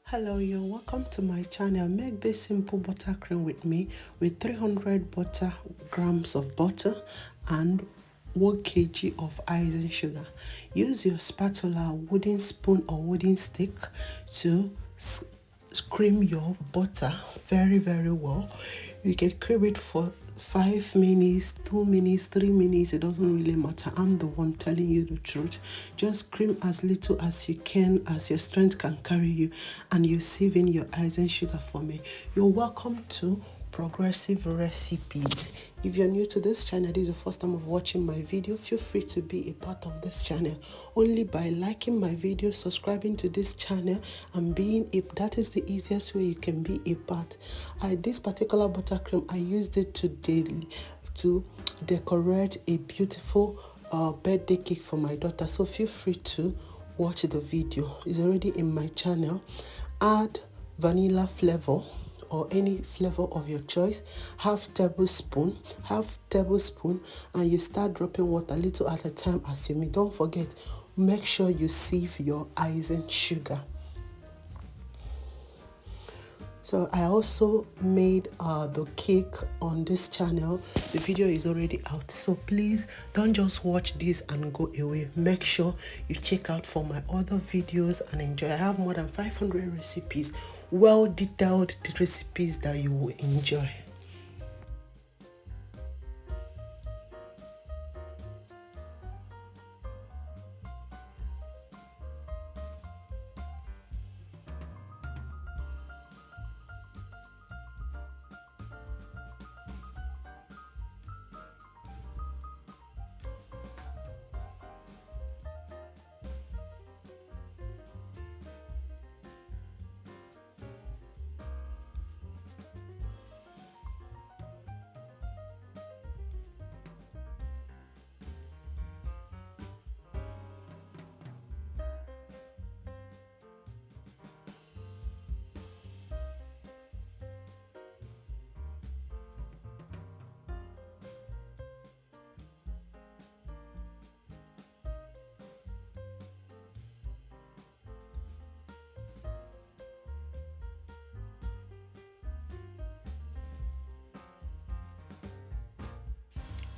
Hello, you're welcome to my channel. Make this simple buttercream with me with 300 grams of butter and 1 kg of icing sugar. Use your spatula, wooden spoon or wooden stick to cream your butter very well. You can cream it for 5 minutes, 2 minutes, 3 minutes. It doesn't really matter. I'm the one telling you the truth. Just cream as little as you can, as your strength can carry you, and you sieve in your icing sugar for me. You're welcome to Progressive Recipes. If you're new to this channel, this is the first time of watching my video, feel free to be a part of this channel only by liking my video, subscribing to this channel, and being a that is the easiest way you can be a part. This particular buttercream, I used it to decorate a beautiful birthday cake for my daughter, so feel free to watch the video. It's already in my channel. Add vanilla flavor or any flavor of your choice, half tablespoon, and you start dropping water little at a time as you may. Don't forget, make sure you sieve your icing sugar. So I also made the cake on this channel. The video is already out, so please don't just watch this and go away. Make sure you check out for my other videos and enjoy. I have more than 500 recipes, well detailed recipes that you will enjoy.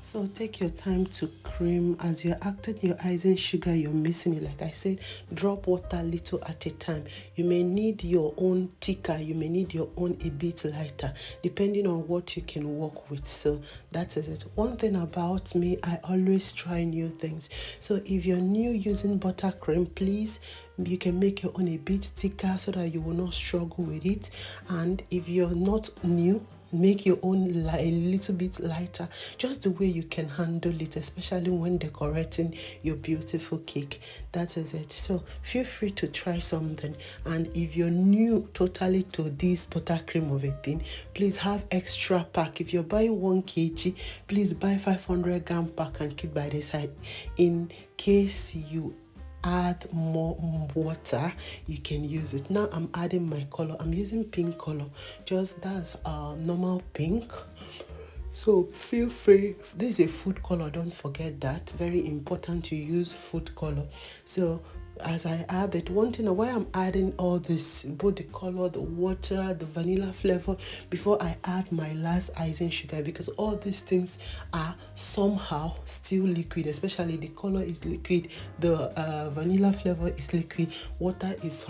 So take your time to cream. As you're acting your icing sugar, you're mixing it. Like I said, drop water little at a time. You may need your own thicker, you may need your own a bit lighter, depending on what you can work with. So that is it. One thing about me, I always try new things. So if you're new using buttercream, please, you can make your own a bit thicker so that you will not struggle with it. And if you're not new, make your own a little bit lighter, just the way you can handle it, especially when decorating your beautiful cake. That is it. So feel free to try something. And if you're new totally to this buttercream of a thing, please have extra pack. If you're buying 1 kg, please buy 500 gram pack and keep by the side in case you add more water. You can use it. Now I'm adding my color. I'm using pink color, just that's normal pink. So feel free, this is a food color, don't forget that. Very important to use food color. So as I add it, one thing why I'm adding all this, both the color, the water, the vanilla flavor, before I add my last icing sugar, because all these things are somehow still liquid, especially the color is liquid, the vanilla flavor is liquid, water is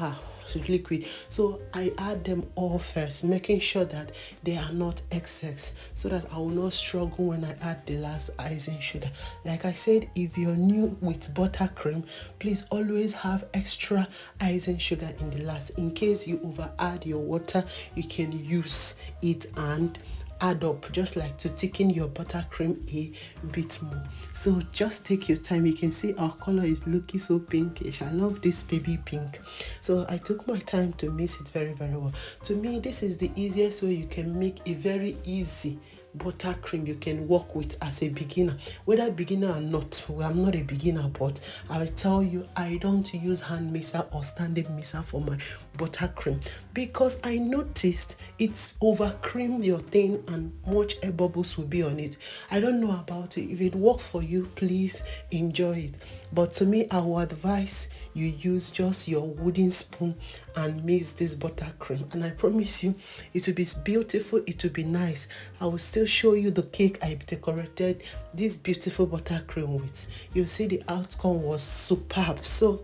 liquid. So I add them all first, making sure that they are not excess, so that I will not struggle when I add the last icing sugar. Like I said, if you're new with buttercream, please always have extra icing sugar in the last. In case you over add your water, you can use it and add up, just like to thicken your buttercream a bit more. So just take your time. You can see our color is looking so pinkish. I love this baby pink. So I took my time to mix it very well. To me, this is the easiest way you can make a very easy buttercream you can work with as a beginner. Whether beginner or not, well, I'm not a beginner, but I will tell you, I don't use hand mixer or standing mixer for my buttercream because I noticed it's over cream your thing and much air bubbles will be on it. I don't know about it. If it works for you, please enjoy it. But to me, I would advise you use just your wooden spoon and mix this buttercream, and I promise you it will be beautiful, it will be nice. I will still show you the cake I decorated this beautiful buttercream with. You'll see the outcome was superb. So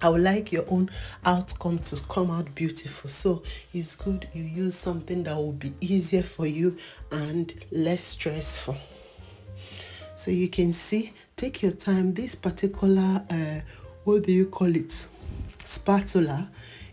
I would like your own outcome to come out beautiful. So it's good you use something that will be easier for you and less stressful. So you can see, take your time. This particular what do you call it, spatula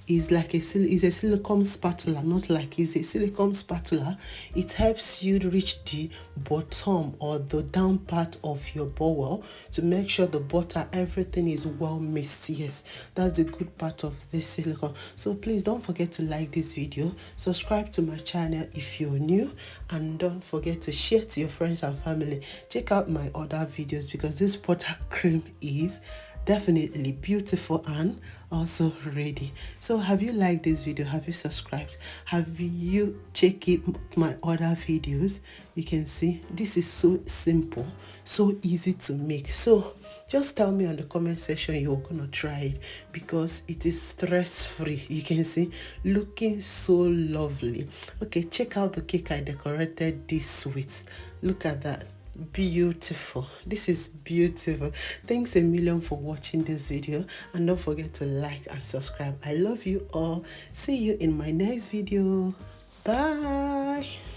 is like a silicone spatula, not like it's a silicone spatula. It helps you reach the bottom or the down part of your bowl to make sure the butter, everything is well mixed. Yes, that's the good part of this silicone. So please don't forget to like this video, subscribe to my channel if you're new, and don't forget to share to your friends and family. Check out my other videos because this buttercream is definitely beautiful and also ready. So have you liked this video? Have you subscribed? Have you checked my other videos? You can see this is so simple, so easy to make. So just tell me on the comment section you're gonna try it because it is stress-free. You can see looking so lovely. Okay, check out the cake I decorated this with. Look at that. Beautiful. This is beautiful. Thanks a million for watching this video, and don't forget to like and subscribe. I love you all. See you in my next video. Bye.